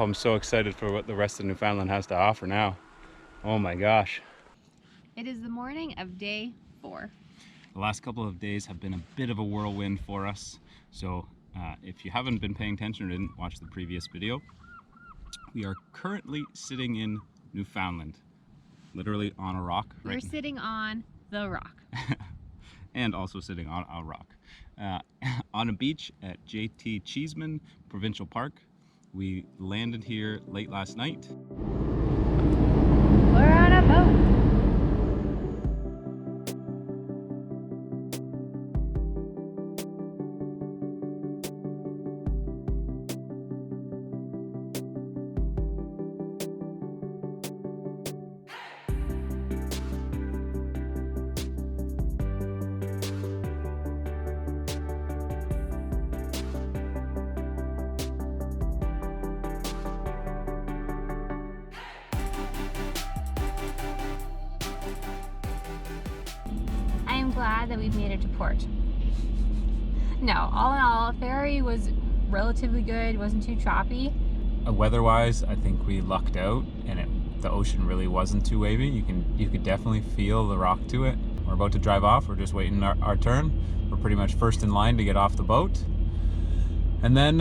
I'm so excited for what the rest of Newfoundland has to offer now. Oh my gosh. It is the morning of day 4. The last couple of days have been a bit of a whirlwind for us. So if you haven't been paying attention or didn't watch the previous video, we are currently sitting in Newfoundland, literally on a rock. We're sitting on the rock. And also sitting on a rock. On a beach at Cheeseman Provincial Park. We landed here late last night. We're on a boat. I am glad that we've made it to port. No, all in all, ferry was relatively good, wasn't too choppy. Weather-wise, I think we lucked out, and the ocean really wasn't too wavy. You could definitely feel the rock to it. We're about to drive off. We're just waiting our turn. We're pretty much first in line to get off the boat, and then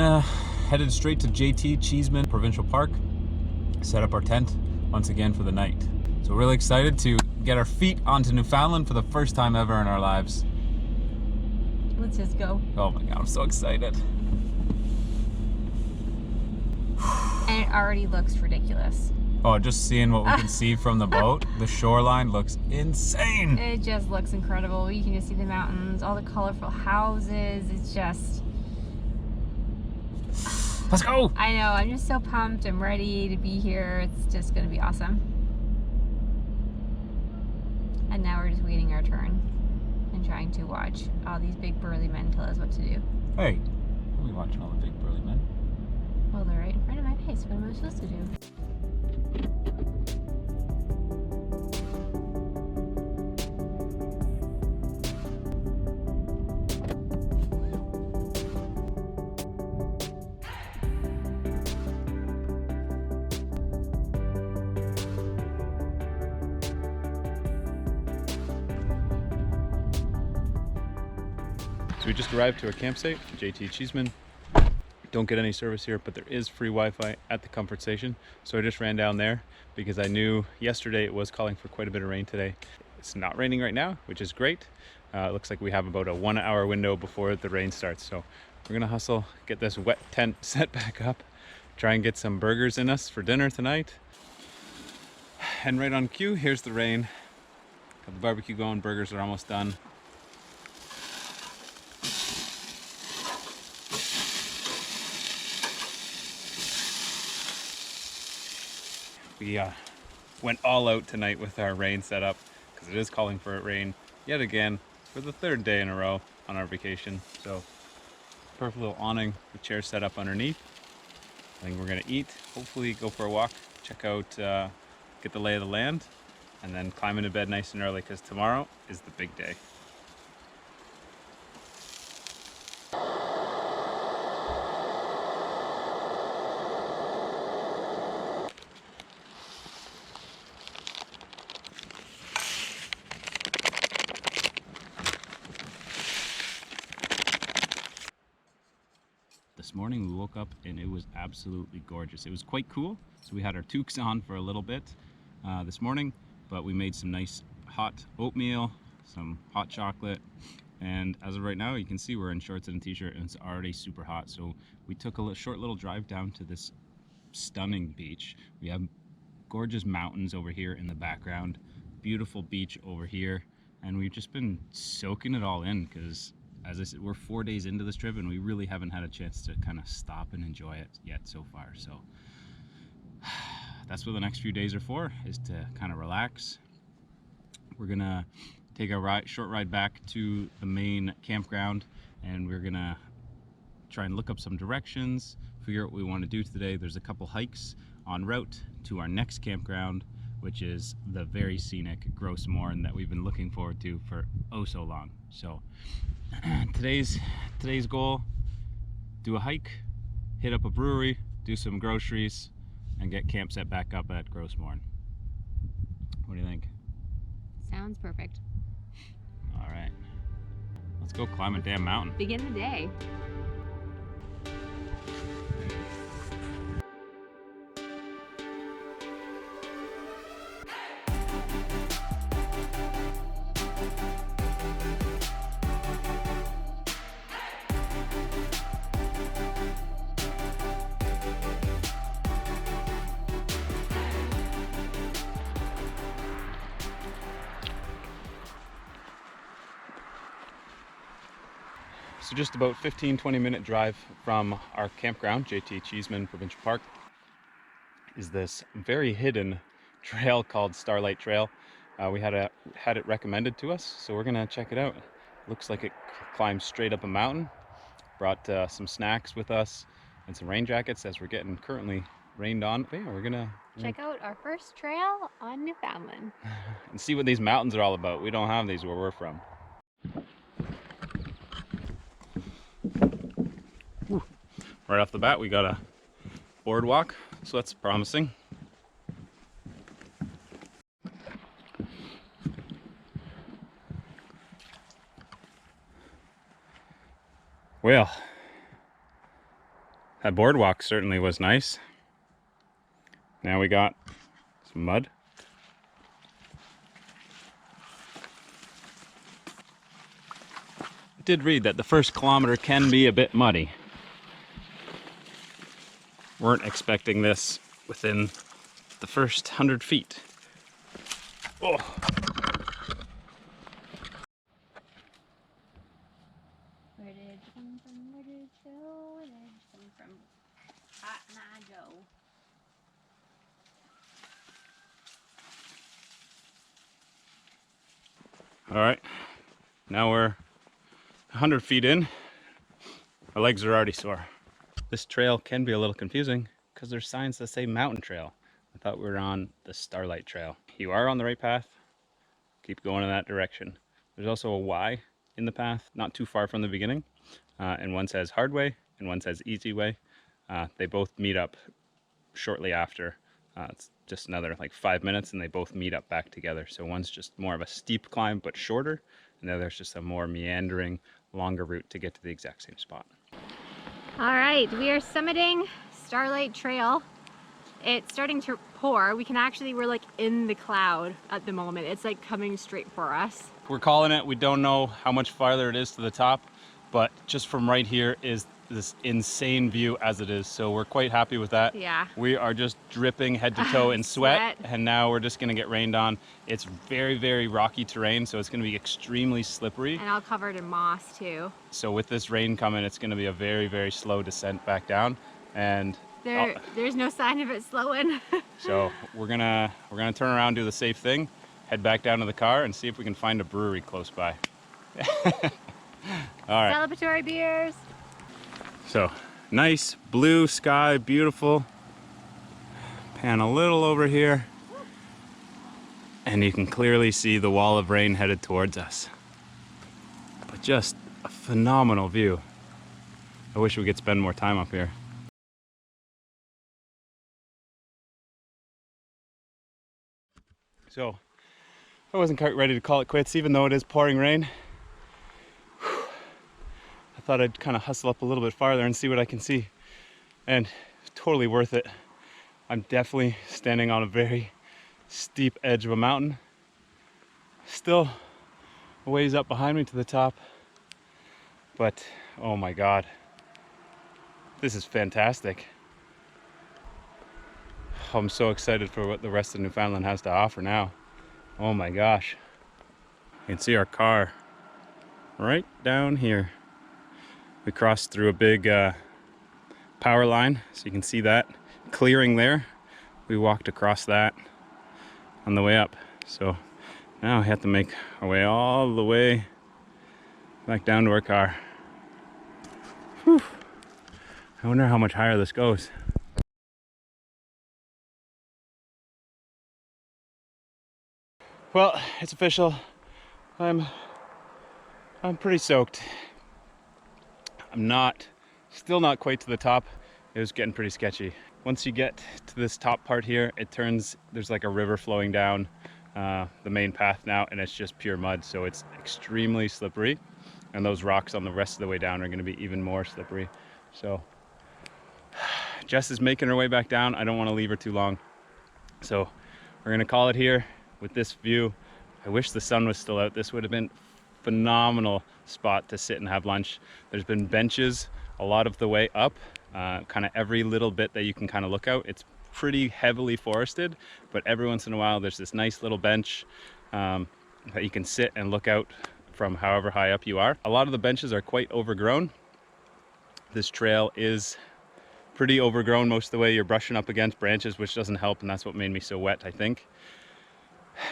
headed straight to Cheeseman Provincial Park. Set up our tent once again for the night. So really excited to get our feet onto Newfoundland for the first time ever in our lives. Let's just go. Oh my god, I'm so excited. And it already looks ridiculous. Oh, just seeing what we can see from the boat, the shoreline looks insane. It just looks incredible. You can just see the mountains, all the colorful houses. It's just... Let's go! I know, I'm just so pumped. I'm ready to be here. It's just gonna be awesome. And now we're just waiting our turn and trying to watch all these big burly men tell us what to do. Hey, what are we watching all the big burly men? Well, they're right in front of my face. What am I supposed to do? So we just arrived to our campsite, Cheeseman. Don't get any service here, but there is free Wi-Fi at the comfort station. So I just ran down there because I knew yesterday it was calling for quite a bit of rain today. It's not raining right now, which is great. It looks like we have about a 1 hour window before the rain starts. So we're gonna hustle, get this wet tent set back up, try and get some burgers in us for dinner tonight. And right on cue, here's the rain. Got the barbecue going, burgers are almost done. We went all out tonight with our rain setup because it is calling for it rain yet again for the 3rd day in a row on our vacation. So perfect little awning with chairs set up underneath. I think we're gonna eat, hopefully go for a walk, check out, get the lay of the land, and then climb into bed nice and early because tomorrow is the big day. This morning we woke up and it was absolutely gorgeous. It was quite cool, so we had our toques on for a little bit this morning, but we made some nice hot oatmeal, some hot chocolate, and as of right now you can see we're in shorts and a t-shirt and it's already super hot. So we took a short little drive down to this stunning beach. We have gorgeous mountains over here in the background, beautiful beach over here, and we've just been soaking it all in because, as I said, we're 4 days into this trip and we really haven't had a chance to kind of stop and enjoy it yet so far. So that's what the next few days are for, is to kind of relax. We're gonna take a short ride back to the main campground, and we're gonna try and look up some directions, figure out what we want to do today. There's a couple hikes en route to our next campground, which is the very scenic Gross Mourne that we've been looking forward to for oh so long. So today's goal, do a hike, hit up a brewery, do some groceries, and get camp set back up at Grossmorn. What do you think? Sounds perfect. All right, let's go climb a damn mountain. Begin the day. So just about 15-20 minute drive from our campground, Cheeseman Provincial Park, is this very hidden trail called Starlite Trail. We had it recommended to us, so we're gonna check it out. Looks like it climbs straight up a mountain. Brought some snacks with us and some rain jackets as we're getting currently rained on. But yeah, we're gonna Check out our first trail on Newfoundland. and see what these mountains are all about. We don't have these where we're from. Whew. Right off the bat, we got a boardwalk, so that's promising. Well, that boardwalk certainly was nice. Now we got some mud. I did read that the first kilometer can be a bit muddy. Weren't expecting this within the first 100 feet. Oh. Where did you come from? Where did you go? Where did you come from? Cotton Eye Joe. All right, now we're 100 feet in. Our legs are already sore. This trail can be a little confusing because there's signs that say mountain trail. I thought we were on the Starlite Trail. You are on the right path. Keep going in that direction. There's also a Y in the path, not too far from the beginning. And one says hard way and one says easy way. They both meet up shortly after. It's just another like 5 minutes and they both meet up back together. So one's just more of a steep climb but shorter, and the other's just a more meandering, longer route to get to the exact same spot. All right, we are summiting Starlight Trail. It's starting to pour. We're like in the cloud at the moment. It's like coming straight for us. We're calling it. We don't know how much farther it is to the top, but just from right here is this insane view as it is. So we're quite happy with that. Yeah. We are just dripping head to toe in sweat, and now we're just gonna get rained on. It's very, very rocky terrain, so it's gonna be extremely slippery. And all covered in moss too. So with this rain coming, it's gonna be a very, very slow descent back down. And there's no sign of it slowing. so we're gonna turn around, do the safe thing, head back down to the car and see if we can find a brewery close by. All right. Celebratory beers. So nice blue sky, beautiful. Pan a little over here, and you can clearly see the wall of rain headed towards us. But just a phenomenal view. I wish we could spend more time up here. So I wasn't quite ready to call it quits, even though it is pouring rain. I thought I'd kind of hustle up a little bit farther and see what I can see, and totally worth it. I'm definitely standing on a very steep edge of a mountain. Still a ways up behind me to the top, but oh my God, this is fantastic. I'm so excited for what the rest of Newfoundland has to offer now. Oh my gosh. You can see our car right down here. We crossed through a big power line, so you can see that clearing there. We walked across that on the way up. So now we have to make our way all the way back down to our car. Whew. I wonder how much higher this goes. Well, it's official. I'm pretty soaked. I'm still not quite to the top. it was getting pretty sketchy. Once you get to this top part here, it turns, there's like a river flowing down the main path now, and it's just pure mud, so it's extremely slippery, and those rocks on the rest of the way down are going to be even more slippery. So Jess is making her way back down. I don't want to leave her too long, so we're going to call it here with this view. I wish the sun was still out. This would have been a phenomenal spot to sit and have lunch. There's been benches a lot of the way up, kind of every little bit that you can kind of look out. It's pretty heavily forested, but every once in a while there's this nice little bench that you can sit and look out from however high up you are. A lot of the benches are quite overgrown. This trail is pretty overgrown most of the way. You're brushing up against branches, which doesn't help, and that's what made me so wet, I think.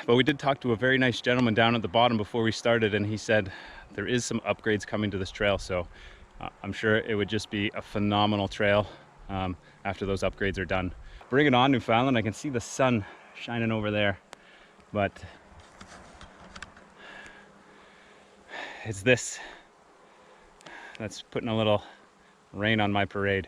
But we did talk to a very nice gentleman down at the bottom before we started, and he said there is some upgrades coming to this trail, so I'm sure it would just be a phenomenal trail after those upgrades are done. Bring it on, Newfoundland. I can see the sun shining over there, but it's this that's putting a little rain on my parade.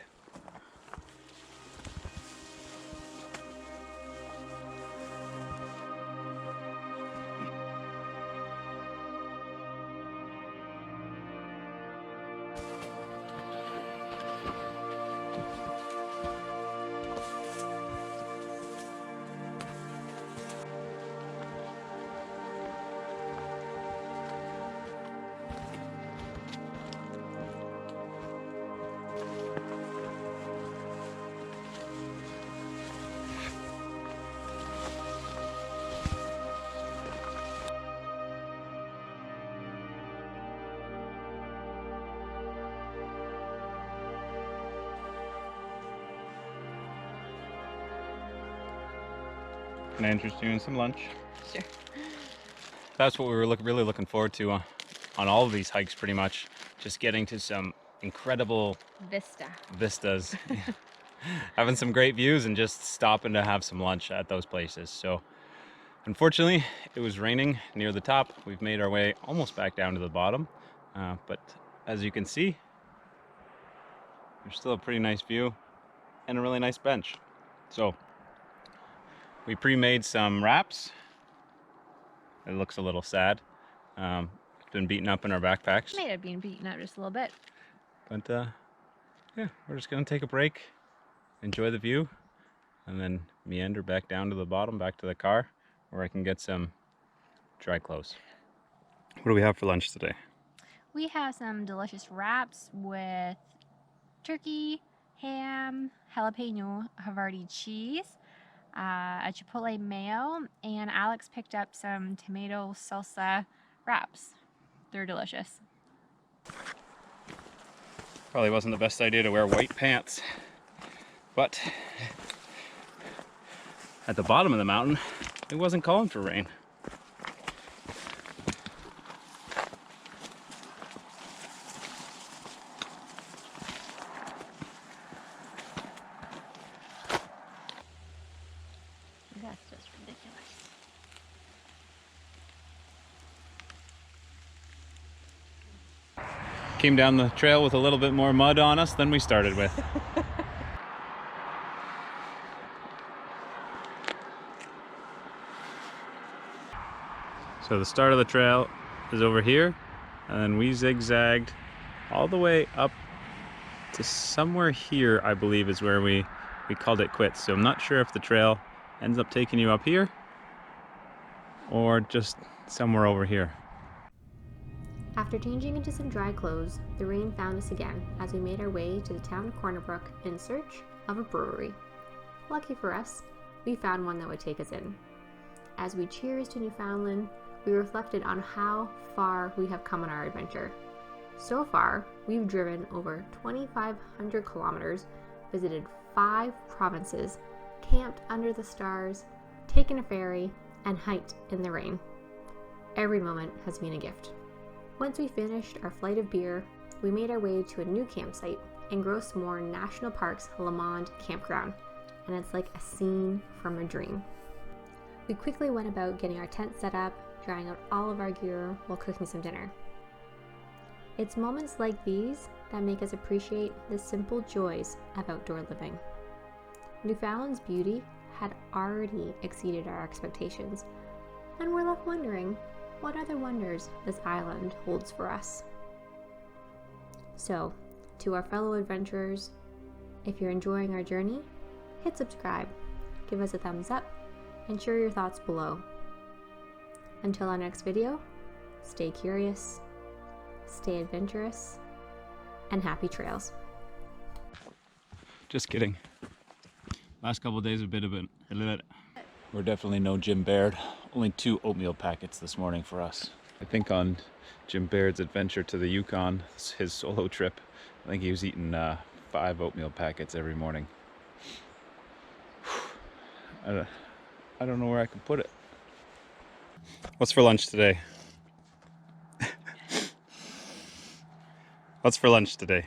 Can I interest you in some lunch? Sure. That's what we were really looking forward to on all of these hikes, pretty much. Just getting to some incredible vistas. Having some great views and just stopping to have some lunch at those places. So unfortunately, it was raining near the top. We've made our way almost back down to the bottom. But as you can see, there's still a pretty nice view and a really nice bench. So we pre-made some wraps. It looks a little sad. It's been beaten up in our backpacks. Might have been beaten up just a little bit. But yeah, we're just gonna take a break, enjoy the view, and then meander back down to the bottom, back to the car, where I can get some dry clothes. What do we have for lunch today? We have some delicious wraps with turkey, ham, jalapeno, Havarti cheese, a chipotle mayo, and Alex picked up some tomato salsa wraps. They're delicious. Probably wasn't the best idea to wear white pants, but at the bottom of the mountain, it wasn't calling for rain. That's just ridiculous. Came down the trail with a little bit more mud on us than we started with. So the start of the trail is over here, and then we zigzagged all the way up to somewhere here, I believe is where we called it quits. So I'm not sure if the trail ends up taking you up here or just somewhere over here. After changing into some dry clothes, the rain found us again as we made our way to the town of Corner Brook in search of a brewery. Lucky for us, we found one that would take us in. As we cheers to Newfoundland, we reflected on how far we have come on our adventure. So far, we've driven over 2,500 kilometers, visited 5 provinces, camped under the stars, taken a ferry, and hiked in the rain. Every moment has been a gift. Once we finished our flight of beer, we made our way to a new campsite in Gros Morne National Park's Le Monde campground, and it's like a scene from a dream. We quickly went about getting our tent set up, drying out all of our gear while cooking some dinner. It's moments like these that make us appreciate the simple joys of outdoor living. Newfoundland's beauty had already exceeded our expectations, and we're left wondering what other wonders this island holds for us. So, to our fellow adventurers, if you're enjoying our journey, hit subscribe, give us a thumbs up, and share your thoughts below. Until our next video, stay curious, stay adventurous, and happy trails. Just kidding. Last couple of days have been a bit. We're definitely no Jim Baird. Only 2 oatmeal packets this morning for us. I think on Jim Baird's adventure to the Yukon, his solo trip, I think he was eating 5 oatmeal packets every morning. I don't know where I could put it. What's for lunch today? What's for lunch today?